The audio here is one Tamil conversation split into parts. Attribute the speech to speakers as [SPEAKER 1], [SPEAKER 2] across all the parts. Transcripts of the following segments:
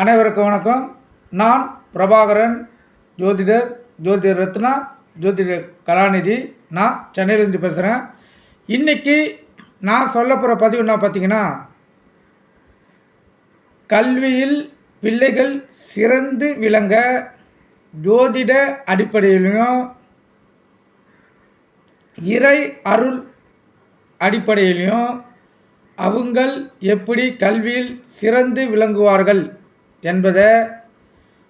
[SPEAKER 1] அனைவருக்கும் வணக்கம். நான் பிரபாகரன், ஜோதிடர், ஜோதிடர் ரத்னா, ஜோதிடர் கலாநிதி. நான் சென்னையிலேருந்து பேசுகிறேன். இன்றைக்கி நான் சொல்ல போகிற பதிவு என்ன பார்த்தீங்கன்னா, கல்வியில் பிள்ளைகள் சிறந்து விளங்க ஜோதிட அடிப்படையிலையும் இறை அருள் அடிப்படையிலையும் அவங்கள் எப்படி கல்வியில் சிறந்து விளங்குவார்கள் என்பதை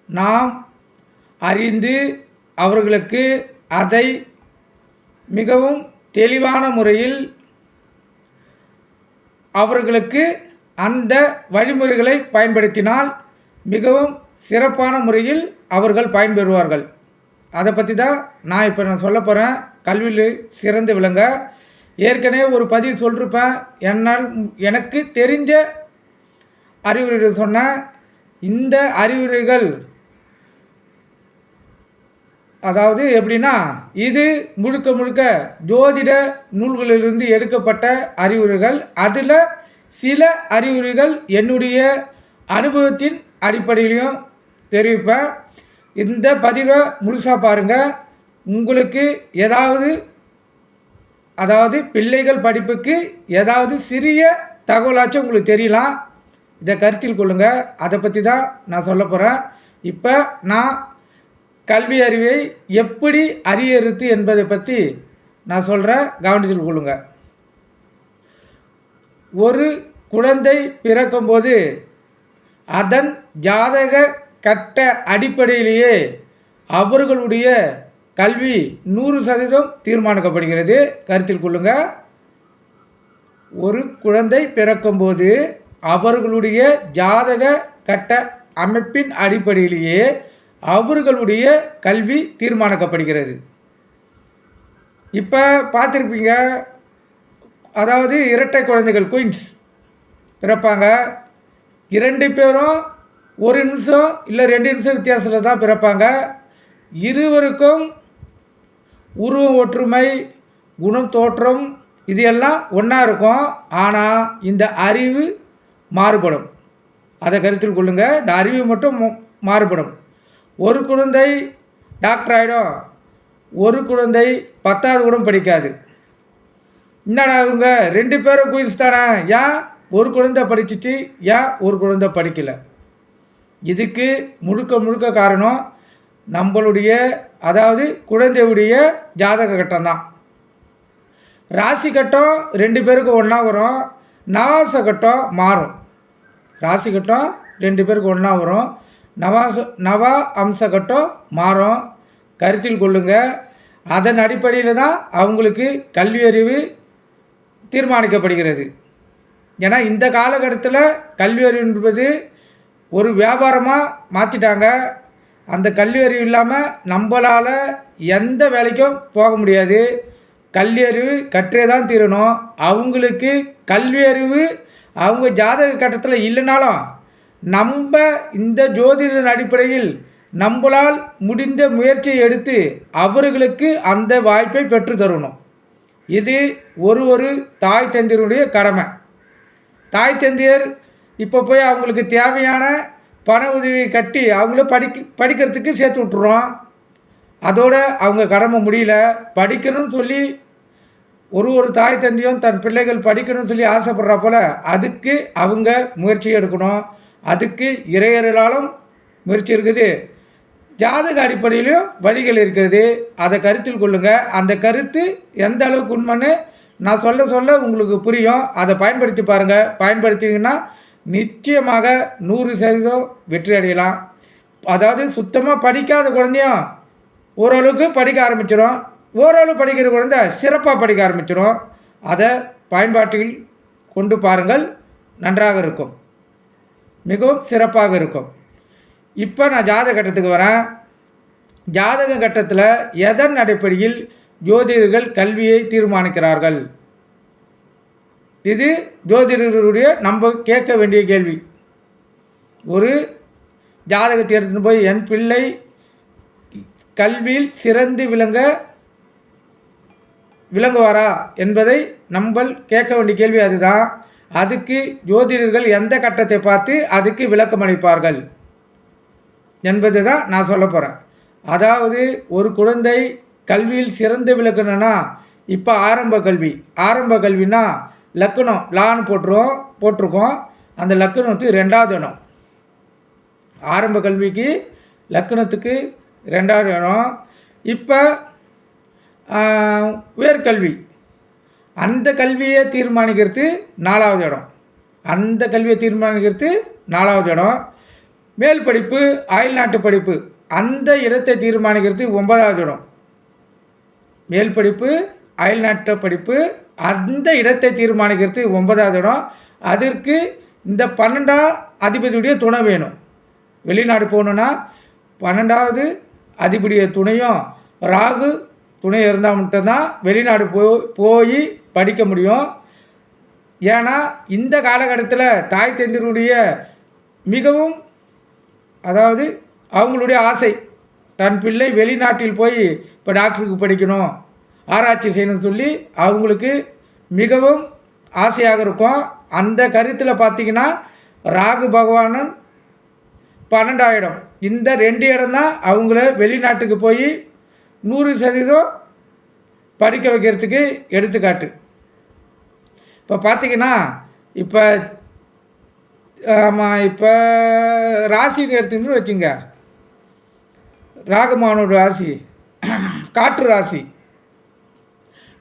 [SPEAKER 1] நாம் அறிந்து அவர்களுக்கு அதை மிகவும் தெளிவான முறையில் அவர்களுக்கு அந்த வழிமுறைகளை பயன்படுத்தினால் மிகவும் சிறப்பான முறையில் அவர்கள் பயன்பெறுவார்கள். அதை பற்றி தான் நான் சொல்ல போகிறேன். கல்வியில் சிறந்து விளங்க ஏற்கனவே ஒரு பதிவு சொல்லிருப்பேன். எனக்கு தெரிஞ்ச அறிவுரைகள் சொன்னேன். இந்த அறிவுரைகள் அதாவது எப்படின்னா, இது முழுக்க முழுக்க ஜோதிட நூல்களிலிருந்து எடுக்கப்பட்ட அறிவுரைகள். அதில் சில அறிவுரைகள் என்னுடைய அனுபவத்தின் அடிப்படையிலையும் தெரிவிப்பேன். இந்த பதிவை முழுசாக பாருங்கள். உங்களுக்கு அதாவது பிள்ளைகள் படிப்புக்கு ஏதாவது சிறிய தகவலாச்சும் உங்களுக்கு தெரியலாம். இதை கருத்தில் கொள்ளுங்கள். அதை பற்றி தான் நான் சொல்ல போகிறேன். இப்போ நான் கல்வி அறிவை எப்படி அறியறுத்து என்பதை பற்றி நான் சொல்கிறேன், கவனத்தில் கொள்ளுங்க. ஒரு குழந்தை பிறக்கும்போது அதன் ஜாதக கட்ட அடிப்படையிலேயே அவர்களுடைய கல்வி 100% தீர்மானிக்கப்படுகிறது. கருத்தில் கொள்ளுங்க. ஒரு குழந்தை பிறக்கும்போது அவர்களுடைய ஜாதக கட்ட அமைப்பின் அடிப்படையிலேயே அவர்களுடைய கல்வி தீர்மானிக்கப்படுகிறது. இப்போ பார்த்துருப்பீங்க, அதாவது இரட்டை குழந்தைகள் குயின்ஸ் பிறப்பாங்க. 2 பேரும் 1 நிமிஷம் இல்லை 2 நிமிஷம் வித்தியாசத்தில் தான் பிறப்பாங்க. இருவருக்கும் உருவம் ஒற்றுமை, குணம், தோற்றம் இது எல்லாம் ஒன்றா இருக்கும். ஆனால் இந்த அறிவு மாறுபடும். அதை கருத்தில் கொள்ளுங்கள். இந்த அறிவு மட்டும் மாறுபடும். ஒரு குழந்தை டாக்டர் ஆகிடும், ஒரு குழந்தை 10வது கூட படிக்காது. என்னடா இவங்க 2 பேரும் குயின்ஸ் தானே, ஏன் ஒரு குழந்தை படிச்சிட்டு ஏன் ஒரு குழந்தை படிக்கலை? இதுக்கு முழுக்க காரணம் நம்மளுடைய அதாவது குழந்தையுடைய ஜாதக கட்டம் தான். ராசி கட்டம் 2 பேருக்கு ஒன்றா வரும், நவாச கட்டம் மாறும். ராசி கட்டம் 2 பேருக்கு ஒன்றா வரும், நவ அம்ச கட்டம் மாறும். கருத்தில் கொள்ளுங்க. அதன் அடிப்படையில் தான் அவங்களுக்கு கல்வி அறிவு தீர்மானிக்கப்படுகிறது. ஏன்னா இந்த காலகட்டத்தில் கல்வி அறிவு என்பது ஒரு வியாபாரமாக மாற்றிட்டாங்க. அந்த கல்வி அறிவு இல்லாமல் நம்மளால் எந்த வேலைக்கும் போக முடியாது. கல்வி அறிவு கற்றே தான் தீரணும். அவங்களுக்கு கல்வி அறிவு அவங்க ஜாதக கட்டத்தில் இல்லைனாலும் நம்ம இந்த ஜோதிட அடிப்படையில் நம்மளால் முடிந்த முயற்சியை எடுத்து அவர்களுக்கு அந்த வாய்ப்பை பெற்று தரணும். இது ஒரு தாய் தந்தையருடைய கடமை. தாய் தந்தையர் இப்போ போய் அவங்களுக்கு தேவையான பண உதவி கட்டி அவங்கள படிக்கிறதுக்கு சேர்த்து விட்டுறோம். அதோட அவங்க கடமை முடியல. படிக்கணும்னு சொல்லி ஒரு தாய் தந்தையும் தன் பிள்ளைகள் படிக்கணும்னு சொல்லி ஆசைப்படுறா போல் அதுக்கு அவங்க முயற்சி எடுக்கணும். அதுக்கு இறையர்களாலும் முயற்சி இருக்குது, ஜாதக அடிப்படையிலையும் வழிகள் இருக்கிறது. அதை கருத்தில் கொள்ளுங்கள். அந்த கருத்து எந்த அளவுக்கு உண்மைன்னு நான் சொல்ல உங்களுக்கு புரியும். அதை பயன்படுத்தி பாருங்கள். பயன்படுத்திங்கன்னா நிச்சயமாக 100% வெற்றி அடையலாம். அதாவது சுத்தமாக படிக்காத குழந்தையும் ஓரளவுக்கு படிக்க ஆரம்பிச்சிடும், ஓரளவு படிக்கிற குழந்தை சிறப்பாக படிக்க ஆரம்பிச்சிடும். அதை பயன்பாட்டில் கொண்டு பாருங்கள், நன்றாக இருக்கும், மிகவும் சிறப்பாக இருக்கும். இப்போ நான் ஜாதக கட்டத்துக்கு வரேன். ஜாதக கட்டத்தில் எதன் அடிப்படையில் ஜோதிடர்கள் கல்வியை தீர்மானிக்கிறார்கள்? இது ஜோதிடர்களுடைய நம்ம கேட்க வேண்டிய கேள்வி. ஒரு ஜாதகத்தை எடுத்துன்னு போய் என் பிள்ளை கல்வியில் சிறந்து விளங்குவாரா என்பதை நம்ம கேட்க வேண்டிய கேள்வி அதுதான். அதுக்கு ஜோதிடர்கள் எந்த கட்டத்தை பார்த்து அதுக்கு விளக்கம் அளிப்பார்கள்? என்பது தான் நான் சொல்ல போகிறேன். அதாவது ஒரு குழந்தை கல்வியில் சிறந்து விளக்கணும்னா இப்போ ஆரம்ப கல்வினா லக்கணம் லான்னு போட்டிருக்கோம். அந்த லக்கணத்துக்கு 2வது இடம். ஆரம்ப கல்விக்கு லக்கணத்துக்கு 2வது இடம். இப்போ உயர்கல்வி அந்த கல்வியை தீர்மானிக்கிறது 4வது இடம். அந்த கல்வியை தீர்மானிக்கிறது 4வது இடம். மேல் படிப்பு அயல்நாட்டு படிப்பு அந்த இடத்தை தீர்மானிக்கிறது 9வது இடம். மேல் படிப்பு அயல்நாட்டு படிப்பு அந்த இடத்தை தீர்மானிக்கிறது 9வது இடம். அதற்கு இந்த 12ஆம் அதிபதியுடைய துணை வேணும். வெளிநாடு போகணுன்னா 12வது அதிபதிய துணையும் ராகு துணை இருந்தால் மட்டும்தான் வெளிநாடு போய் படிக்க முடியும். ஏன்னா இந்த காலகட்டத்தில் தாய் தந்தையருடைய மிகவும் அதாவது அவங்களுடைய ஆசை தன் பிள்ளை வெளிநாட்டில் போய் இப்போ டாக்டருக்கு படிக்கணும் ஆராய்ச்சி செய்யணும்னு சொல்லி அவங்களுக்கு மிகவும் ஆசையாக இருக்கும். அந்த கருத்தில் பார்த்திங்கன்னா ராகு பகவானும் 12ஆம் இடம் இந்த 2 இடம் தான் அவங்கள வெளிநாட்டுக்கு போய் 100% படிக்க வைக்கிறதுக்கு எடுத்துக்காட்டு. இப்போ பார்த்திங்கன்னா இப்போ இப்போ ராசின்னு எடுத்துக்கிட்டு வச்சுங்க. ராகமானோட ராசி காற்று ராசி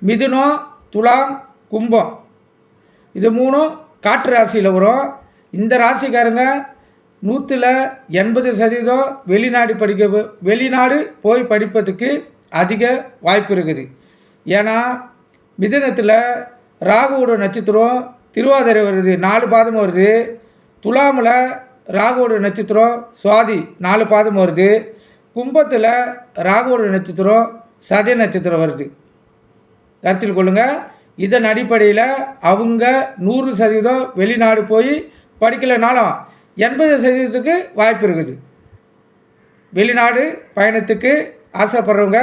[SPEAKER 1] மிதுனம் துலாம் கும்பம் இது 3ம் காற்று ராசியில் வரும். இந்த ராசிக்காரங்க 180% வெளிநாடு போய் படிப்பதுக்கு அதிக வாய்ப்பு இருக்குது. ஏன்னா மிதுனத்தில் ராகுவோட நட்சத்திரம் திருவாதிரை வருது, 4 பாதம் வருது. துலாமில் ராகுவோட நட்சத்திரம் சுவாதி 4 பாதம் வருது. கும்பத்தில் ராகுவோட நட்சத்திரம் சதய நட்சத்திரம் வருது. கருத்தில் கொள்ளுங்கள். இதன் அடிப்படையில் அவங்க 100% வெளிநாடு போய் படிக்கலைனாலும் 80%க்கு வாய்ப்பு இருக்குது. வெளிநாடு பயணத்துக்கு ஆசைப்படுறவங்க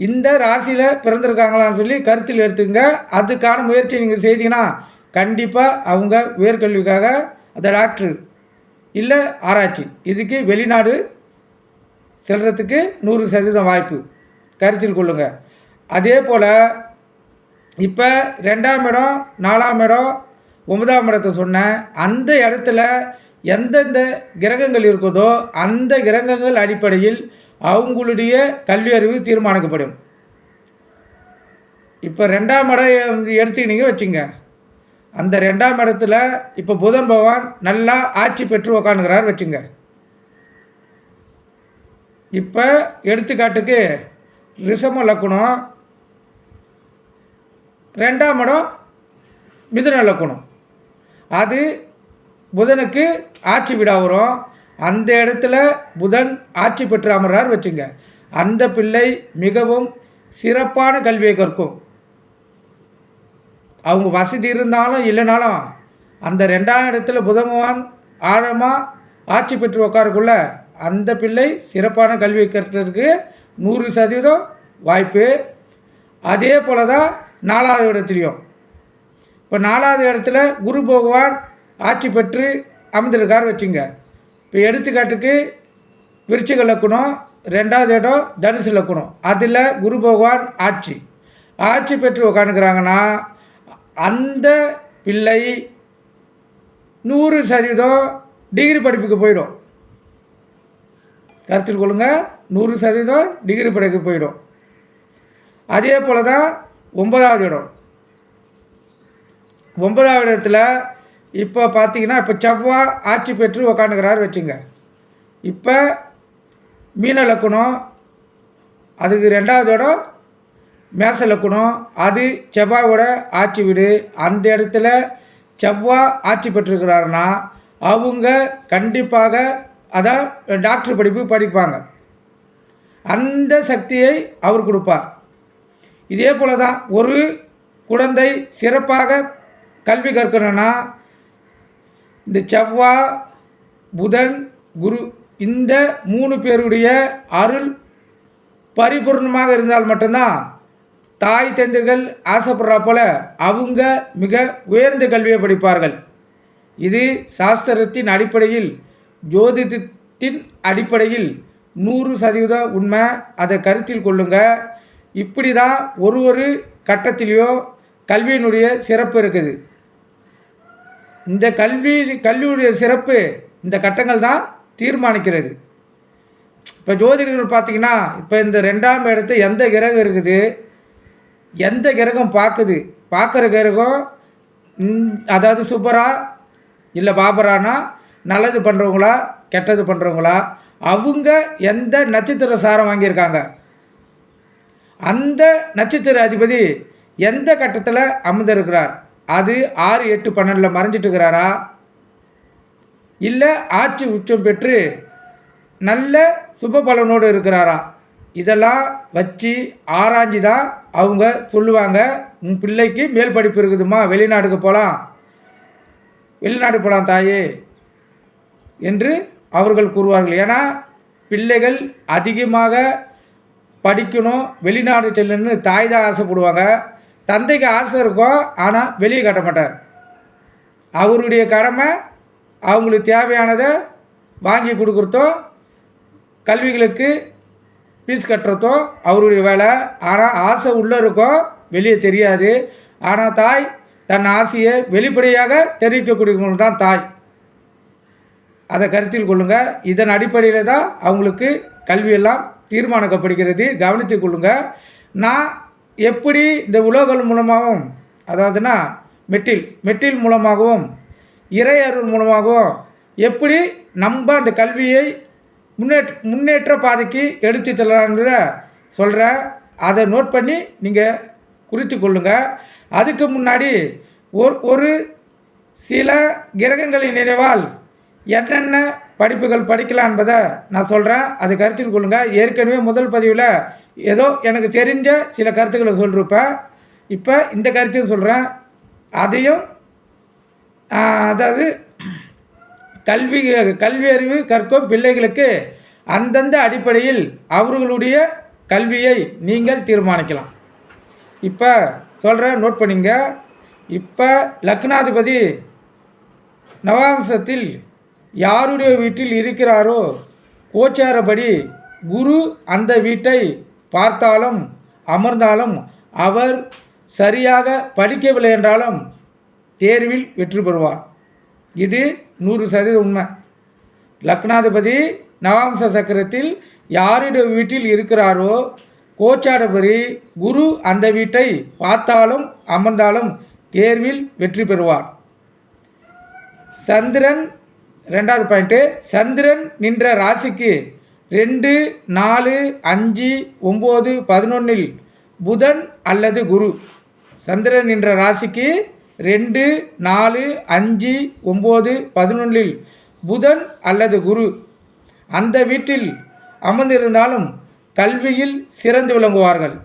[SPEAKER 1] இந்த ராசியில் பிறந்திருக்காங்களான்னு சொல்லி கருத்தில் எடுத்துங்க. அதுக்கான முயற்சி நீங்கள் செய்தீங்கன்னா கண்டிப்பாக அவங்க உயர்கல்விக்காக அந்த டாக்டர் இல்லை ஆராய்ச்சி இதுக்கு வெளிநாடு செல்கிறதுக்கு 100% வாய்ப்பு கருத்தில் கொள்ளுங்கள். அதே போல் இப்போ 2ஆம் இடம் 4ஆம் இடம் 9ஆம் இடத்தை சொன்னேன். அந்த இடத்துல எந்தெந்த கிரகங்கள் இருக்குதோ அந்த கிரகங்கள் அடிப்படையில் அவங்களுடைய கல்வி அறிவு தீர்மானிக்கப்படும். இப்போ 2ஆம் இடம் எடுத்துக்கினீங்க வச்சுங்க. அந்த 2ஆம் இடத்துல இப்போ புதன் பகவான் நல்லா ஆட்சி பெற்று உக்காந்துக்கிறார் வச்சுங்க. இப்போ எடுத்துக்காட்டுக்கு ரிஷப லக்னம் 2ஆம் இடம் மிதுன லக்னம் அது புதனுக்கு ஆட்சி வீடாக வரும். அந்த இடத்துல புதன் ஆட்சி பெற்று அமர்றார் வச்சுங்க. அந்த பிள்ளை மிகவும் சிறப்பான கல்வியை கற்கும். அவங்க வசதி இருந்தாலும் இல்லைனாலும் அந்த 2ஆம் இடத்துல புதன் பகவான் ஆழமாக ஆட்சி பெற்று உட்காரக்குள்ள அந்த பிள்ளை சிறப்பான கல்வியை கற்கிறதுக்கு 100% வாய்ப்பு. அதே போல் தான் 4ஆவது இடத்துலையும் இப்போ 4ஆவது இடத்துல குரு பகவான் ஆட்சி பெற்று அமர்ந்திருக்கார் வச்சுங்க. இப்போ எடுத்துக்காட்டுக்கு விருச்சிக லக்னம் 2ஆவது இடம் தனுசு லக்னம் அதில் குரு பகவான் ஆட்சி பெற்று உட்காந்துக்கிறாங்கன்னா அந்த பிள்ளை 100% டிகிரி படிப்புக்கு போயிடும். கருத்தில் கொள்ளுங்கள். 100% டிகிரி படிக்க போயிடும். அதே போல் தான் 9ஆவது இடம் 9ஆவது இடத்துல இப்போ பார்த்தீங்கன்னா இப்போ செவ்வாய் ஆட்சி பெற்று உக்காந்துக்கிறாரு வச்சுங்க. இப்போ மீன லக்னம் அதுக்கு 2ஆவது இடம் மேச லக்னம் அது செவ்வாயோட ஆட்சி வீடு. அந்த இடத்துல செவ்வாய் ஆட்சி பெற்றிருக்கிறாருன்னா அவங்க கண்டிப்பாக அதான் டாக்டர் படிப்பு படிப்பாங்க. அந்த சக்தியை அவர் கொடுப்பார். இதே போல் தான் ஒரு குழந்தை சிறப்பாக கல்வி கற்கணும்னா இந்த செவ்வாய் புதன் குரு இந்த 3 பேருடைய அருள் பரிபூர்ணமாக இருந்தால் மட்டும்தான் தாய் தந்தைகள் ஆசைப்படுறா போல் அவங்க மிக உயர்ந்த கல்வியை படிப்பார்கள். இது சாஸ்திரத்தின் அடிப்படையில் ஜோதிடத்தின் அடிப்படையில் 100% உண்மை. அதை கருத்தில் கொள்ளுங்க. இப்படி தான் ஒரு கட்டத்திலேயோ கல்வியினுடைய சிறப்பு இருக்குது. இந்த கல்வியுடைய சிறப்பு இந்த கட்டங்கள் தான் தீர்மானிக்கிறது. இப்போ ஜோதிடர்கள் பார்த்தீங்கன்னா, இப்போ இந்த 2ஆம் இடத்து எந்த கிரகம் இருக்குது, எந்த கிரகம் பார்க்குற கிரகம் அதாவது சுபரா இல்லை பாபரானா, நல்லது பண்ணுறவங்களா கெட்டது பண்ணுறவங்களா, அவங்க எந்த நட்சத்திர சாரம் வாங்கியிருக்காங்க, அந்த நட்சத்திர அதிபதி எந்த கட்டத்தில் அமர்ந்திருக்கிறார், அது 6, 8, 12 மறைஞ்சிட்டு இருக்கிறாரா, இல்லை ஆட்சி உச்சம் பெற்று நல்ல சுப பலனோடு இருக்கிறாரா, இதெல்லாம் வச்சு ஆராய்ஞ்சி தான் அவங்க சொல்லுவாங்க. உன் பிள்ளைக்கு மேல் படிப்பு இருக்குதுமா, வெளிநாடு போகலாம் தாயே என்று அவர்கள் கூறுவார்கள். ஏன்னா பிள்ளைகள் அதிகமாக படிக்கணும், வெளிநாடு செல்லணும்னு தாய் தான் ஆசைப்படுவாங்க. தந்தைக்கு ஆசை இருக்கும், ஆனால் வெளியே காட்ட மாட்டார். அவருடைய கடமை அவங்களுக்கு தேவையானதை வாங்கி கொடுக்குறதோ, கல்விகளுக்கு ஃபீஸ் கட்டுறதோ அவருடைய வேலை. ஆனால் ஆசை உள்ளே இருக்கும், வெளியே தெரியாது. ஆனால் தாய் தன் ஆசையை வெளிப்படையாக தெரிவிக்கக்கூடியவங்க தான் தாய். அதை கருத்தில் கொள்ளுங்கள். இதன் அடிப்படையில் தான் அவங்களுக்கு கல்வியெல்லாம் தீர்மானிக்கப்படுகிறது. கவனித்துக் கொள்ளுங்கள். நான் எப்படி இந்த உலோகங்கள் மூலமாகவும், அதாவதுன்னா மெட்டில் மூலமாகவும் இறை அருள் மூலமாகவும் எப்படி நம்ம அந்த கல்வியை முன்னேற்ற பாதைக்கு எடுத்து செல்லலான்ற சொல்கிறேன். அதை நோட் பண்ணி நீங்கள் குறித்து கொள்ளுங்கள். அதுக்கு முன்னாடி ஒரு சில கிரகங்களின் நினைவால் என்னென்ன படிப்புகள் படிக்கலாம் என்பதை நான் சொல்கிறேன். அது கருத்தில் கொள்ளுங்கள். ஏற்கனவே முதல் பதிவில் ஏதோ எனக்கு தெரிஞ்ச சில கருத்துக்களை சொல்லிருப்பேன். இப்போ இந்த கருத்தையும் சொல்கிறேன். அதையும் அதாவது கல்வி அறிவு கற்கும் பிள்ளைகளுக்கு அந்தந்த அடிப்படையில் அவர்களுடைய கல்வியை நீங்கள் தீர்மானிக்கலாம். இப்போ சொல்கிறேன், நோட் பண்ணிங்க. இப்போ லக்னாதிபதி நவாம்சத்தில் யாருடைய வீட்டில் இருக்கிறாரோ, கோச்சாரப்படி குரு அந்த வீட்டை பார்த்தாலும் அமர்ந்தாலும் அவர் சரியாக படிக்கவில்லை என்றாலும் தேர்வில் வெற்றி பெறுவார். இது 100% உண்மை. லக்னாதிபதி நவாம்ச சக்கரத்தில் யாருடைய வீட்டில் இருக்கிறாரோ, கோச்சாரப்படி குரு அந்த வீட்டை பார்த்தாலும் அமர்ந்தாலும் தேர்வில் வெற்றி பெறுவார். சந்திரன் 2வது பாயிண்ட்டு, சந்திரன் நின்ற ராசிக்கு 2, 4, 5, 9, 11 புதன் அல்லது குரு. சந்திரன் நின்ற ராசிக்கு 2, 4, 5, 9, 11 புதன் அல்லது குரு அந்த வீட்டில் அமர்ந்திருந்தாலும் கல்வியில் சிறந்து விளங்குவார்கள்.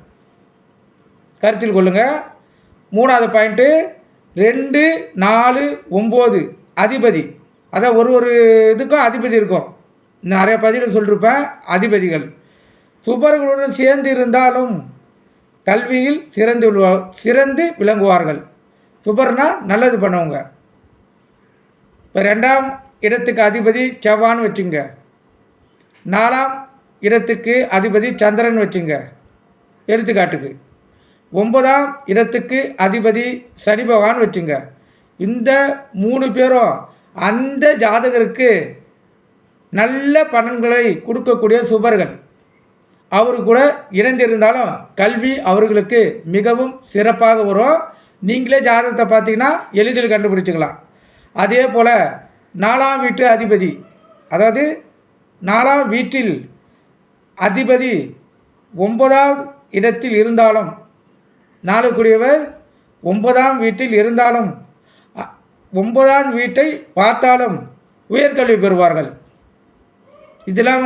[SPEAKER 1] கருத்தில் கொள்ளுங்கள். 3வது பாயிண்ட்டு, 2, 4, 9 அதிபதி. அதான் ஒரு இதுக்கும் அதிபதி இருக்கும். நிறைய பதிவில் சொல்லியிருப்பேன். அதிபதிகள் சுபர்களுடன் சேர்ந்து இருந்தாலும் கல்வியில் சிறந்து விளங்குவார்கள். சுபர்னா நல்லது பண்ணவங்க. இப்போ 2ஆம் இடத்துக்கு அதிபதி செவ்வான்னு வச்சுங்க, 4ஆம் இடத்துக்கு அதிபதி சந்திரன் வச்சுங்க எடுத்துக்காட்டுக்கு, 9ஆம் இடத்துக்கு அதிபதி சனி பகவான் வச்சுங்க. இந்த 3 பேரும் அந்த ஜாதகருக்கு நல்ல பலன்களை கொடுக்கக்கூடிய சுபர்கள். அவரு கூட இணைந்திருந்தாலும் கல்வி அவர்களுக்கு மிகவும் சிறப்பாக வரும். நீங்களே ஜாதகத்தை பார்த்தீங்கன்னா எளிதில் கண்டுபிடிச்சிக்கலாம். அதே போல் 4ஆம் வீட்டு அதிபதி, அதாவது 4ஆம் வீட்டில் அதிபதி 9ஆம் இடத்தில் இருந்தாலும், 4 கூடியவர் 9ஆம் வீட்டில் இருந்தாலும் 9ஆம் வீட்டை பார்த்தாலும் உயர்கல்வி பெறுவார்கள். இதெல்லாம்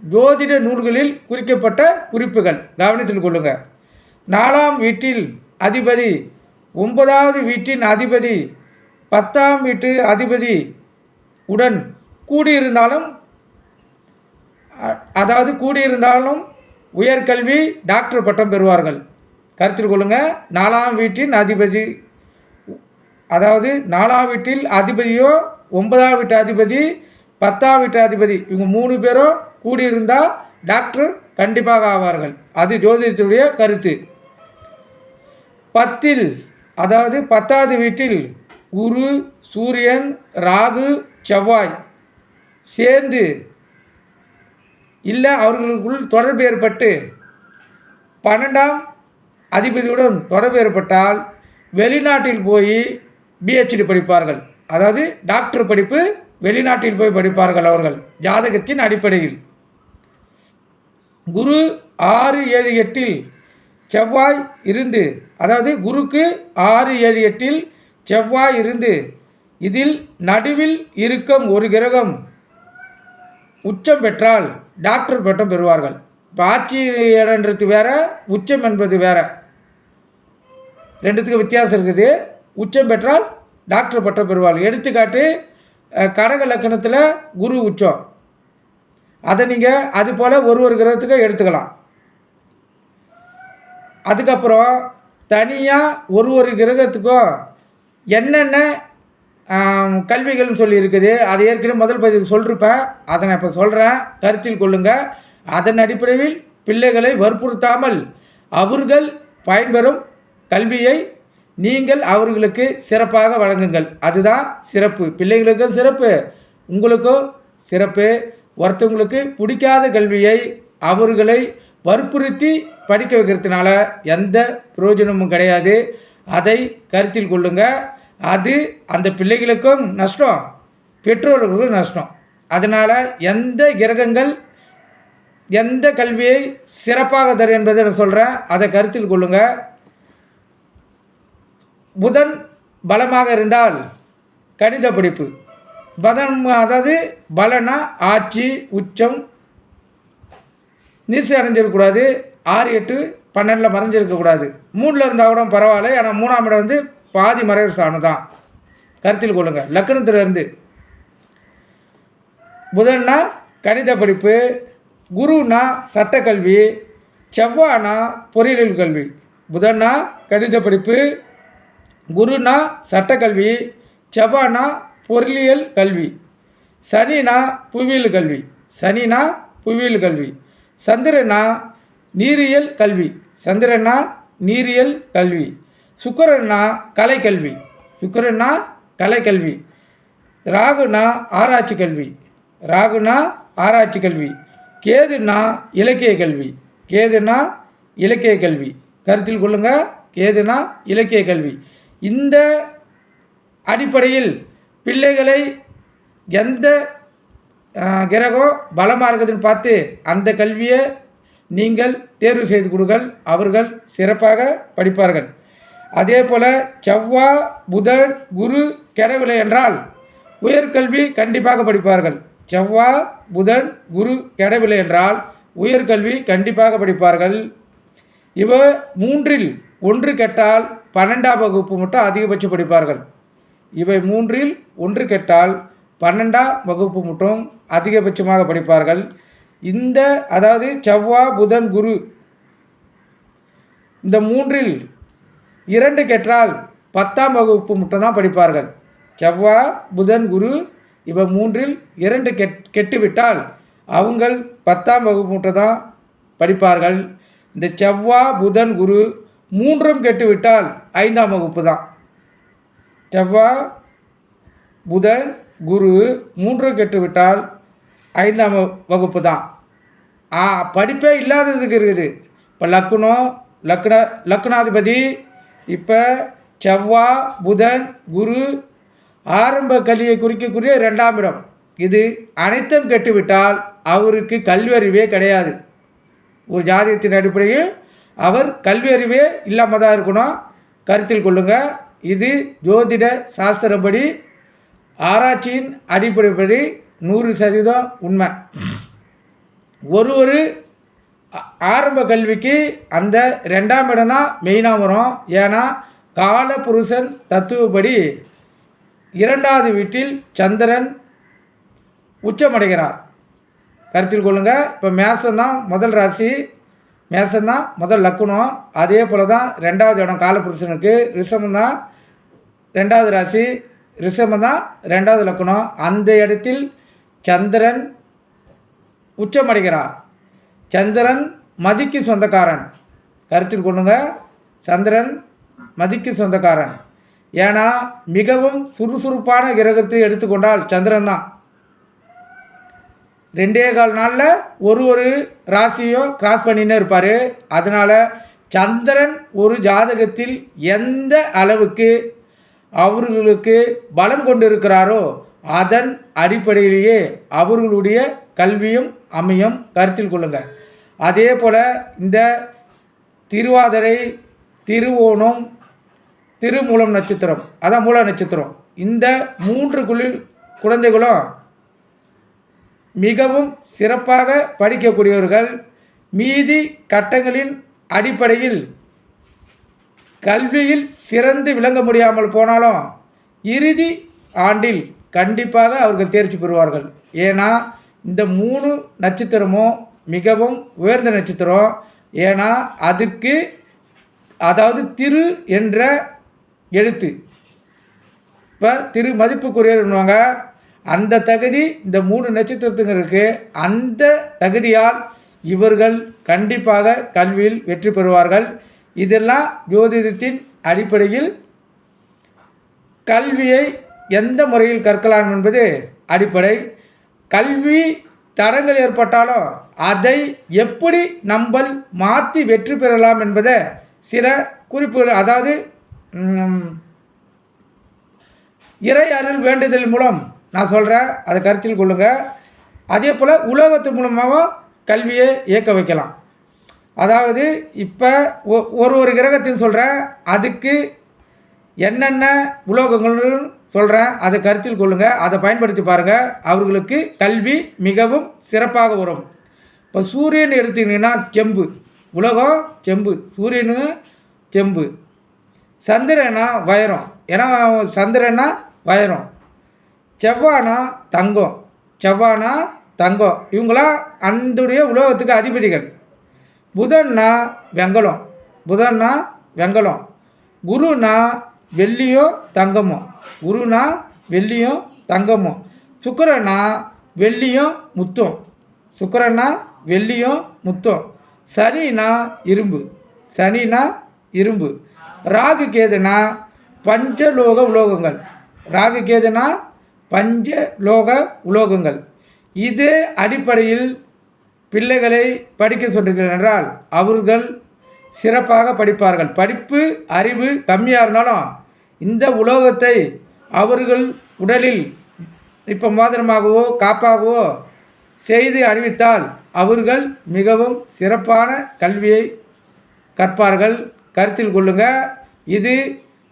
[SPEAKER 1] ஜோதிட நூல்களில் குறிக்கப்பட்ட குறிப்புகள். கவனத்தில் கொள்ளுங்கள். 4ஆம் வீட்டில் அதிபதி 9வது வீட்டின் அதிபதி 10ஆம் வீட்டு அதிபதி உடன் கூடியிருந்தாலும் உயர்கல்வி டாக்டர் பட்டம் பெறுவார்கள். கருத்தில் கொள்ளுங்கள். 4ஆம் வீட்டின் அதிபதி, அதாவது 4ஆம் வீட்டில் அதிபதியோ 9ஆம் வீட்டு அதிபதி 10ஆம் வீட்டு அதிபதி இவங்க 3 பேரும் கூடியிருந்தால் டாக்டர் கண்டிப்பாக ஆவார்கள். அது ஜோதிடத்துடைய கருத்து. 10ல் அதாவது 10வது வீட்டில் குரு, சூரியன், ராகு, செவ்வாய் சேர்ந்து இல்லை அவர்களுக்குள் தொடர்பு ஏற்பட்டு 12ஆம் அதிபதியுடன் தொடர்பு ஏற்பட்டால் வெளிநாட்டில் போய் பிஹெச்டி படிப்பார்கள். அதாவது டாக்டர் படிப்பு வெளிநாட்டில் போய் படிப்பார்கள் அவர்கள் ஜாதகத்தின் அடிப்படையில். குரு 6, 7, 8ல் செவ்வாய் இருந்து, அதாவது குருக்கு 6, 7, 8ல் செவ்வாய் இருந்து இதில் நடுவில் இருக்கும் ஒரு கிரகம் உச்சம் பெற்றால் டாக்டர் பட்டம் பெறுவார்கள். இப்போ ஆட்சி இடன்றது வேறு, உச்சம் என்பது வேறு, ரெண்டுத்துக்கு வித்தியாசம் இருக்குது. உச்சம் பெற்றால் டாக்டர் பட்டம் பெறுவார்கள். எடுத்துக்காட்டு கடக லக்கணத்தில் குரு உச்சம், அதை நீங்கள் அது போல் ஒரு கிரகத்துக்கு எடுத்துக்கலாம். அதுக்கப்புறம் தனியாக ஒரு கிரகத்துக்கும் என்னென்ன கல்விகள்னு சொல்லி இருக்குது, அதை ஏற்கனவே முதல் பதிவு சொல்லிருப்பேன், அதை நான் இப்போ சொல்கிறேன், கருத்தில் கொள்ளுங்கள். அதன் அடிப்படையில் பிள்ளைகளை வற்புறுத்தாமல் அவர்கள் பயன்பெறும் கல்வியை நீங்கள் அவர்களுக்கு சிறப்பாக வழங்குங்கள். அதுதான் சிறப்பு. பிள்ளைகளுக்கும் சிறப்பு, உங்களுக்கும் சிறப்பு. ஒருத்தவங்களுக்கு பிடிக்காத கல்வியை அவர்களை வற்புறுத்தி படிக்க வைக்கிறதுனால எந்த பிரயோஜனமும் கிடையாது. அதை கருத்தில் கொள்ளுங்கள். அது அந்த பிள்ளைகளுக்கும் நஷ்டம், பெற்றோர்களுக்கும் நஷ்டம். அதனால் எந்த கிரகங்கள் எந்த கல்வியை சிறப்பாக தரும் என்பதை நான் சொல்கிறேன், அதை கருத்தில் கொள்ளுங்கள். புதன் பலமாக இருந்தால் கணித படிப்பு பதன், அதாவது பலனா ஆட்சி, உச்சம், நீர்ச்சி அடைஞ்சிருக்கக்கூடாது. 6, 8, 12 மறைஞ்சிருக்கக்கூடாது. 3ல் இருந்தால் கூட பரவாயில்ல. ஆனால் 3ஆம் இடம் வந்து பாதி மறைவு ஸ்தானம் தான், கருத்தில் கொள்ளுங்கள். லக்னத்திலிருந்து புதன்னா கணித படிப்பு, குருனா சட்டக்கல்வி, செவ்வானா பொறியியல் கல்வி. புதன்னா கணித படிப்பு, குருனா சட்டக்கல்வி, செவ்வானா பொருளியல் கல்வி, சனினா புவியியல் கல்வி. சனினா புவியியல் கல்வி. சந்திரனா நீரியல் கல்வி. சந்திரனா நீரியல் கல்வி. சுக்கிரனா கலைக்கல்வி. சுக்கிரனா கலைக்கல்வி. ராகுனா ஆராய்ச்சி கல்வி. ராகுனா ஆராய்ச்சி கல்வி. கேதுனா இலக்கிய கல்வி. கேதுனா இலக்கிய கல்வி. கருத்தில் கொள்ளுங்கள், கேதுனா இலக்கிய கல்வி. இந்த அடிப்படையில் பிள்ளைகளை எந்த கிரகம் பலமாக இருக்குதுன்னு பார்த்து அந்த கல்வியை நீங்கள் தேர்வு செய்து கொடுங்கள். அவர்கள் சிறப்பாக படிப்பார்கள். அதே போல் செவ்வாய், புதன், குரு கெடவில்லை என்றால் உயர்கல்வி கண்டிப்பாக படிப்பார்கள். செவ்வாய், புதன், குரு கெடவில்லை என்றால் உயர்கல்வி கண்டிப்பாக படிப்பார்கள். இவ 3ல் 1 கெட்டால் 12ஆம் வகுப்பு மட்டும் அதிகபட்சம் படிப்பார்கள். இவை 3ல் 1 கெட்டால் 12ஆம் வகுப்பு மட்டும் அதிகபட்சமாக படிப்பார்கள். இந்த அதாவது செவ்வாய், புதன், குரு இந்த 3ல் 2 கெட்டால் 10ஆம் வகுப்பு மட்டும் தான் படிப்பார்கள். செவ்வாய், புதன், குரு இவ 3ல் 2 கெட்டுவிட்டால் அவங்கள் 10ஆம் வகுப்பு மட்டும் தான் படிப்பார்கள். இந்த செவ்வாய், புதன், குரு 3ம் கெட்டுவிட்டால் 5ஆம் வகுப்பு தான். செவ்வாய், புதன், குரு 3ம் கெட்டுவிட்டால் 5ஆம் வகுப்பு தான். படிப்பே இல்லாததுக்கு இருக்குது. இப்போ லக்னாதிபதி இப்போ செவ்வாய், புதன், குரு ஆரம்ப கல்வியை குறிக்கக்கூடிய 2ஆம் இடம். இது அனைத்தும் கெட்டுவிட்டால் அவருக்கு கல்வி அறிவே கிடையாது. ஒரு ஜாதகத்தின் அடிப்படையில் அவர் கல்வி அறிவே இல்லாமல் தான் இருக்கணும். கருத்தில் கொள்ளுங்கள். இது ஜோதிட சாஸ்திரப்படி ஆராய்ச்சியின் அடிப்படைப்படி 100% உண்மை. ஒரு ஆரம்ப கல்விக்கு அந்த 2ஆம் இடம் தான் மெயினாக வரும். ஏன்னா காலபுருஷன் தத்துவப்படி 2வது வீட்டில் சந்திரன் உச்சமடைகிறார். கருத்தில் கொள்ளுங்கள். இப்போ மேசம்தான் முதல் ராசி, மேசம்தான் முதல் லக்குனம். அதே போல் தான் 2வது இடம் காலபுருஷனுக்கு. ரிஷபம் தான் 2வது ராசி, ரிஷபம் தான் 2வது லக்குனம். அந்த இடத்தில் சந்திரன் உச்சமடைகிறார். சந்திரன் மதிக்கு சொந்தக்காரன், கருத்தில் கொள்ளுங்க. சந்திரன் மதிக்கு சொந்தக்காரன். ஏன்னா மிகவும் சுறுசுறுப்பான கிரகத்தை எடுத்துக்கொண்டால் சந்திரன் தான். 2.25 நாளில் ஒரு ராசியோ கிராஸ் பண்ணினே இருப்பார். அதனால் சந்திரன் ஒரு ஜாதகத்தில் எந்த அளவுக்கு அவர்களுக்கு பலம் கொண்டிருக்கிறாரோ அதன் அடிப்படையிலேயே அவர்களுடைய கல்வியும் அமையும், கருத்தில் கொள்ளுங்கள். அதே போல் இந்த திருவாதிரை, திருவோணம், திருமூலம் நட்சத்திரம், அதான் மூல நட்சத்திரம், இந்த 3 குழந்தைகளும் மிகவும் சிறப்பாக படிக்கக்கூடியவர்கள். மீதி கட்டங்களின் அடிப்படையில் கல்வியில் சிறந்து விளங்க முடியாமல் போனாலும் இறுதி ஆண்டில் கண்டிப்பாக அவர்கள் தேர்ச்சி பெறுவார்கள். ஏன்னா இந்த 3 நட்சத்திரமும் மிகவும் உயர்ந்த நட்சத்திரம். ஏன்னா அதற்கு அதாவது திரு என்ற எழுத்து, இப்போ திரு மதிப்புக்குரியவங்க, அந்த தகுதி இந்த 3 நட்சத்திரத்துக்கு இருக்குது. அந்த தகுதியால் இவர்கள் கண்டிப்பாக கல்வியில் வெற்றி பெறுவார்கள். இதெல்லாம் ஜோதிடத்தின் அடிப்படையில் கல்வியை எந்த முறையில் கற்கலாம் என்பது அடிப்படை. கல்வி தடங்கள் ஏற்பட்டாலும் அதை எப்படி நம்ம மாற்றி வெற்றி பெறலாம் என்பதை சில குறிப்புகள், அதாவது இறை அருள் வேண்டுதல் மூலம் நான் சொல்கிறேன், அதை கருத்தில் கொள்ளுங்கள். அதே போல் உலோகத்து மூலமாகவும் கல்வியை இயக்க வைக்கலாம். அதாவது இப்போ ஒரு கிரகத்தையும் சொல்கிறேன், அதுக்கு என்னென்ன உலோகங்கள்னு சொல்கிறேன், அதை கருத்தில் கொள்ளுங்கள். அதை பயன்படுத்தி பாருங்கள், அவர்களுக்கு கல்வி மிகவும் சிறப்பாக வரும். இப்போ சூரியன் எடுத்துக்கிட்டிங்கன்னா செம்பு உலோகம், செம்பு சூரியனு செம்பு. சந்திரனா வைரம், ஏன்னா சந்திரனா வைரம். செவ்வானா தங்கம், செவ்வானா தங்கம், இவங்களாம் அந்துடைய உலோகத்துக்கு அதிபதிகள். புதன்னா வெங்கலம், புதன்னா வெங்கலம். குருனா வெள்ளியோ தங்கமோ, குருனா வெள்ளியும் தங்கமும். சுக்கிரனா வெள்ளியும் முத்தும், சுக்கிரனா வெள்ளியும் முத்தும். சனினா இரும்பு, சனினா இரும்பு. ராகு கேதுனா பஞ்சலோக உலோகங்கள், ராகு கேதுனா பஞ்சலோக உலோகங்கள். இது அடிப்படையில் பிள்ளைகளை படிக்க சொல்கிறீர்கள் என்றால் அவர்கள் சிறப்பாக படிப்பார்கள். படிப்பு அறிவு கம்மியாக இருந்தாலும் இந்த உலோகத்தை அவர்கள் உடலில் இப்போ மோதிரமாகவோ காப்பாகவோ செய்து அறிவித்தால் அவர்கள் மிகவும் சிறப்பான கல்வியை கற்பார்கள். கருத்தில் கொள்ளுங்கள். இது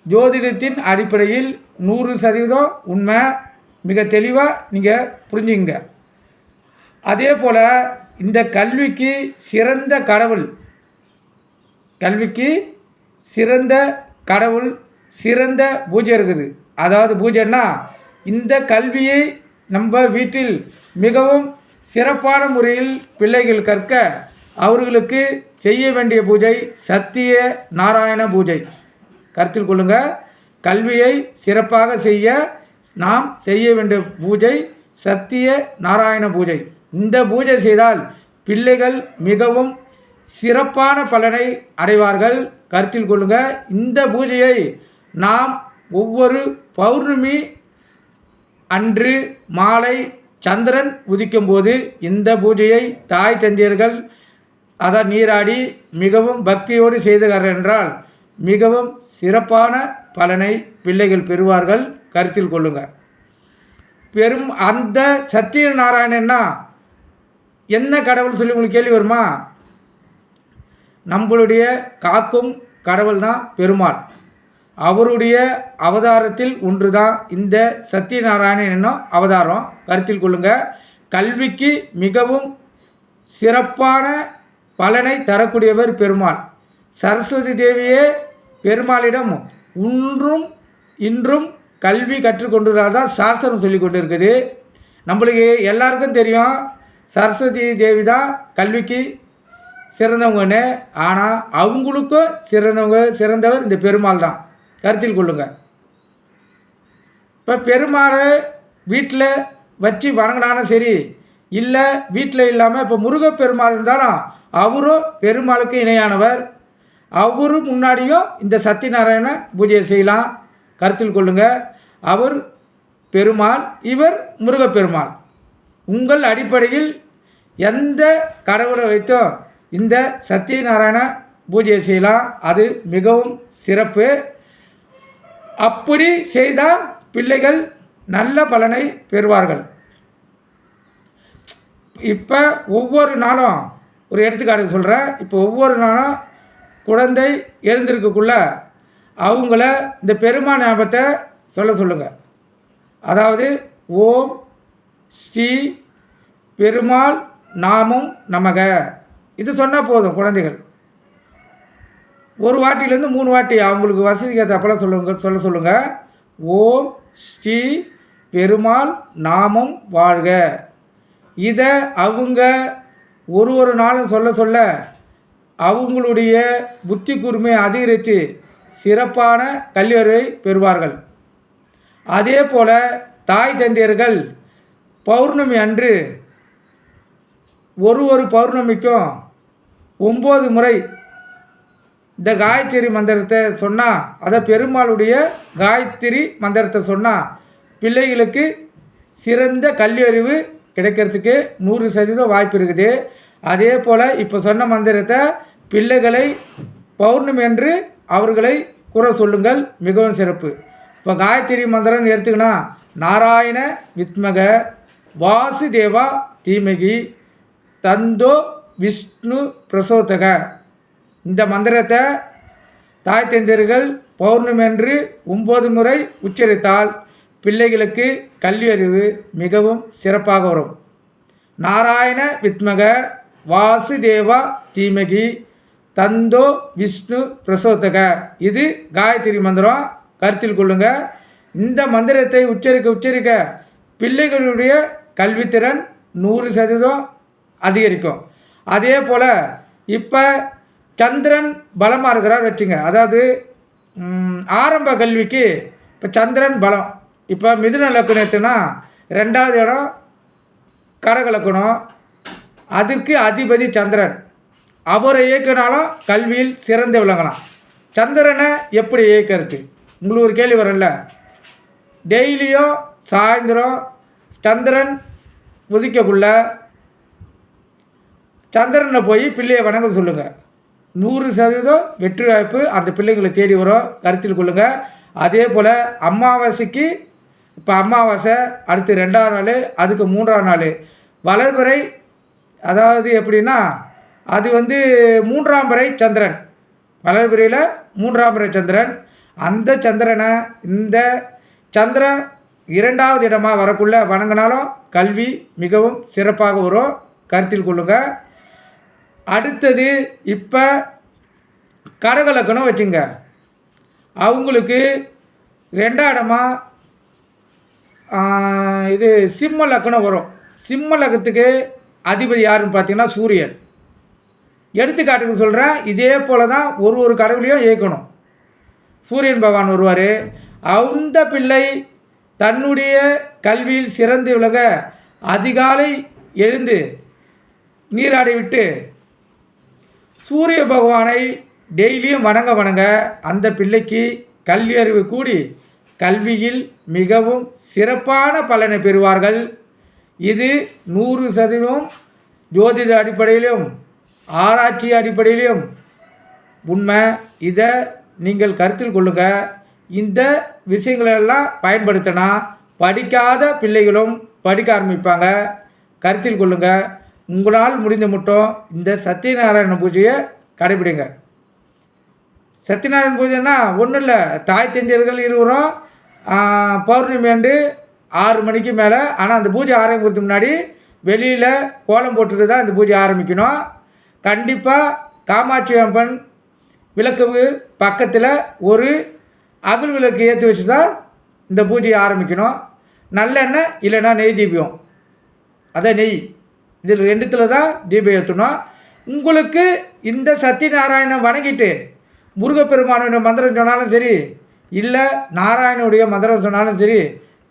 [SPEAKER 1] ஜோதிடத்தின் அடிப்படையில் 100% உண்மை. மிக தெளிவாக நீங்கள் புரிஞ்சுங்க. அதே போல் இந்த கல்விக்கு சிறந்த கடவுள், கல்விக்கு சிறந்த கடவுள், சிறந்த பூஜை இருக்குது. அதாவது பூஜைன்னா இந்த கல்வியை நம்ம வீட்டில் மிகவும் சிறப்பான முறையில் பிள்ளைகள் கற்க அவர்களுக்கு செய்ய வேண்டிய பூஜை சத்திய நாராயண பூஜை. கருத்தில் கொள்ளுங்கள். கல்வியை சிறப்பாக செய்ய நாம் செய்ய வேண்டிய பூஜை சத்திய நாராயண பூஜை. இந்த பூஜை செய்தால் பிள்ளைகள் மிகவும் சிறப்பான பலனை அடைவார்கள். கருத்தில் கொள்ளுங்கள். இந்த பூஜையை நாம் ஒவ்வொரு பௌர்ணமி அன்று மாலை சந்திரன் உதிக்கும் போது இந்த பூஜையை தாய் தந்தையர்கள் அதை நீராடி மிகவும் பக்தியோடு செய்தார்கள் என்றால் மிகவும் சிறப்பான பலனை பிள்ளைகள் பெறுவார்கள். கருத்தில் கொள்ளுங்கள். அந்த சத்தியநாராயணன்னா என்ன கடவுள் சொல்லி உங்களுக்கு கேள்வி வருமா? நம்மளுடைய காக்கும் கடவுள் தான் பெருமாள். அவருடைய அவதாரத்தில் ஒன்று தான் இந்த சத்தியநாராயணன் என்னும் அவதாரம். கருத்தில் கொள்ளுங்கள். கல்விக்கு மிகவும் சிறப்பான பலனை தரக்கூடியவர் பெருமாள். சரஸ்வதி தேவியே பெருமாளிடம் இன்றும் கல்வி கற்றுக்கொண்டுதான் சாஸ்திரம் சொல்லி கொண்டு இருக்குது. நம்மளுக்கு எல்லாருக்கும் தெரியும் சரஸ்வதி தேவி தான் கல்விக்கு சிறந்தவங்கன்னு. ஆனால் அவங்களுக்கும் சிறந்தவர் இந்த பெருமாள் தான். கருத்தில் கொள்ளுங்கள். இப்போ பெருமாள் வீட்டில் வச்சு வணங்கினாலும் சரி, இல்லை வீட்டில் இல்லாமல் இப்போ முருகப்பெருமாள் இருந்தாலும் அவரும் பெருமாளுக்கு இணையானவர். அவரு முன்னாடியும் இந்த சத்யநாராயண பூஜையை செய்யலாம். கருத்தில் கொள்ளுங்கள். அவர் பெருமாள், இவர் முருகப்பெருமாள். உங்கள் அடிப்படையில் எந்த கடவுளை வைத்தோ இந்த சத்யநாராயண பூஜையை செய்யலாம். அது மிகவும் சிறப்பு. அப்படி செய்தால் பிள்ளைகள் நல்ல பலனை பெறுவார்கள். இப்போ ஒவ்வொரு நாளும் ஒரு எடுத்துக்காட்டு சொல்கிறேன். இப்போ ஒவ்வொரு நாளும் குழந்தை எழுந்திருக்கக்குள்ள அவங்கள இந்த பெருமாள் ஞாபகத்தை சொல்ல சொல்லுங்கள். அதாவது ஓம் ஸ்ரீ பெருமாள் நாமம் நமக, இது சொன்னால் போதும். குழந்தைகள் ஒரு வாட்டிலேருந்து 3 வாட்டி அவங்களுக்கு வசதிக்கு ஏற்றப்பெல்லாம் சொல்ல சொல்லுங்கள். ஓம் ஸ்ரீ பெருமாள் நாமம் வாழ்க. இதை அவங்க ஒரு நாளும் சொல்ல அவங்களுடைய புத்தி கூர்மையை அதிகரித்து சிறப்பான கல்வி அறிவை பெறுவார்கள். அதே போல் தாய் தந்தையர்கள் பௌர்ணமி அன்று ஒரு பௌர்ணமிக்கும் 9 முறை இந்த காயத்ரி மந்திரத்தை சொன்னால், அதை பெருமாளுடைய காயத்ரி மந்திரத்தை சொன்னால் பிள்ளைகளுக்கு சிறந்த கல்வி அறிவு கிடைக்கிறதுக்கு 100% வாய்ப்பு இருக்குது. அதே போல் இப்போ சொன்ன மந்திரத்தை பிள்ளைகளை பௌர்ணமி என்று அவர்களை கூற சொல்லுங்கள். மிகவும் சிறப்பு. இப்போ காயத்ரி மந்திரம் எடுத்துக்கினா, நாராயண வித்மக வாசுதேவா தீமகி தந்தோ விஷ்ணு பிரசோதக. இந்த மந்திரத்தை தாய் தந்தையர்கள் பௌர்ணமி அன்று 9 முறை உச்சரித்தால் பிள்ளைகளுக்கு கல்வி அறிவு மிகவும் சிறப்பாக வரும். நாராயண வித்மக வாசுதேவா தீமகி தந்தோ விஷ்ணு பிரசோதக, இது காயத்ரி மந்திரம். கருத்தில் கொள்ளுங்கள். இந்த மந்திரத்தை உச்சரிக்க பிள்ளைகளுடைய கல்வித்திறன் 100% அதிகரிக்கும். அதே போல் இப்போ சந்திரன் பலமாக இருக்கிறார் வச்சுங்க. அதாவது ஆரம்ப கல்விக்கு இப்போ சந்திரன் பலம். இப்போ மிதுன லக்னத்துனா 2வது இடம் கடக லக்னம், அதற்கு அதிபதி சந்திரன். அவரை இயக்கினாலும் கல்வியில் சிறந்து விளங்கலாம். சந்திரனை எப்படி இயக்கிறது உங்களுக்கு ஒரு கேள்வி வரல. டெய்லியும் சாயந்தரம் சந்திரன் உதிக்கக்குள்ள சந்திரனை போய் பிள்ளையை வணங்க சொல்லுங்கள். 100% வெற்றி வாய்ப்பு அந்த பிள்ளைங்களை தேடி வரும். கருத்தில் கொள்ளுங்கள். அதே போல் அமாவாசைக்கு இப்போ அமாவாசை அடுத்து 2வது நாள், அதுக்கு 3வது நாள் வளர்பிறை. அதாவது எப்படின்னா அது 3ஆம் பிறை சந்திரன், வளர்பிறையில் 3ஆம் பிறை சந்திரன். அந்த சந்திரனை இந்த சந்திரன் 2வது இடமாக வரக்குள்ள வணங்கினாலும் கல்வி மிகவும் சிறப்பாக வரும். கருத்தில் கொள்ளுங்கள். அடுத்தது இப்போ கடக லக்னம் வச்சுங்க. அவங்களுக்கு 2ஆம் இடமாக இது சிம்ம லக்னம் வரும். சிம்ம லக்னத்துக்கு அதிபதி யாருன்னு பார்த்தீங்கன்னா சூரியன். எடுத்துக்காட்டுக்கு சொல்கிறேன். இதே போல் தான் ஒரு கடவுளையும் இயக்கணும். சூரியன் பகவான் வருவார். அந்த பிள்ளை தன்னுடைய கல்வியில் சிறந்து விளங்க அதிகாலை எழுந்து நீராடி விட்டு சூரிய பகவானை டெய்லியும் வணங்க அந்த பிள்ளைக்கு கல்வி அறிவு கூடி கல்வியில் மிகவும் சிறப்பான பலனை பெறுவார்கள். இது 100% ஜோதிட அடிப்படையிலும் ஆராய்ச்சி அடிப்படையிலும் உண்மை. இதை நீங்கள் கருத்தில் கொள்ளுங்கள். இந்த விஷயங்களெல்லாம் பயன்படுத்தினா படிக்காத பிள்ளைகளும் படிக்க ஆரம்பிப்பாங்க. கருத்தில் கொள்ளுங்கள். உங்களால் முடிந்த மட்டும் இந்த சத்யநாராயண பூஜையை கடைபிடிங்க. சத்யநாராயண பூஜைன்னா ஒன்றும் இல்லை. தாய் தந்தையர்கள் இருவரும் பௌர்ணமி அன்று 6 மணிக்கு மேலே, ஆனால் அந்த பூஜை ஆரம்பிக்கிறதுக்கு முன்னாடி வெளியில் கோலம் போட்டுட்டு தான் இந்த பூஜை ஆரம்பிக்கணும். கண்டிப்பாக காமாட்சி அம்மன் விளக்கு பக்கத்தில் ஒரு அகல் விளக்கு ஏற்றி வச்சு தான் இந்த பூஜையை ஆரம்பிக்கணும். நல்லெண்ணெய் இல்லைன்னா நெய் தீபம், அதான் நெய், இதில் 2த்தில் தான் தீபம் ஏற்றணும். உங்களுக்கு இந்த சத்யநாராயணன் வணங்கிட்டு முருகப்பெருமானுடைய மந்திரம் சொன்னாலும் சரி, இல்லை நாராயணனுடைய மந்திரம் சொன்னாலும் சரி,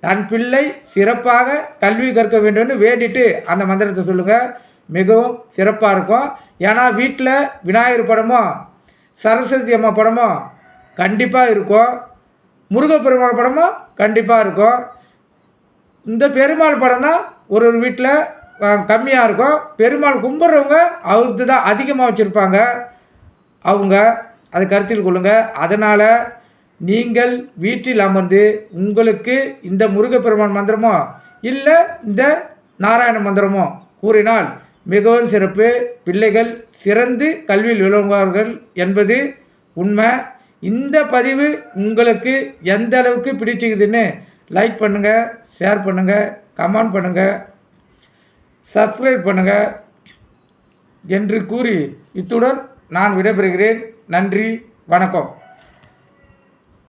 [SPEAKER 1] தன் பிள்ளை சிறப்பாக கல்வி கற்க வேண்டும்னு வேண்டிட்டு அந்த மந்திரத்தை சொல்லுங்கள். மிகவும் சிறப்பாக இருக்கும். ஏன்னா வீட்டில் விநாயகர் படமோ சரஸ்வதி அம்மா படமோ கண்டிப்பாக இருக்கும். முருகப்பெருமாள் படமும் கண்டிப்பாக இருக்கும். இந்த பெருமாள் படம் தான் ஒரு வீட்டில் கம்மியாக இருக்கும். பெருமாள் கும்பிட்றவங்க அவருக்கு தான் அதிகமாக வச்சுருப்பாங்க. அவங்க அதை கருத்தில் கொள்ளுங்கள். அதனால் நீங்கள் வீட்டில் அமர்ந்து உங்களுக்கு இந்த முருகப்பெருமான் மந்திரமோ இல்லை இந்த நாராயண மந்திரமோ கூறினால் மிகவும் சிறப்பு. பிள்ளைகள் சிறந்து கல்வியில் விளங்குவார்கள் என்பது உண்மை. இந்த பதிவு உங்களுக்கு எந்த அளவுக்கு பிடிச்சிக்குதுன்னு லைக் பண்ணுங்கள், ஷேர் பண்ணுங்கள், கமெண்ட் பண்ணுங்கள், சப்ஸ்கிரைப் பண்ணுங்கள் என்று கூறி இத்துடன் நான் விடைபெறுகிறேன். நன்றி, வணக்கம்.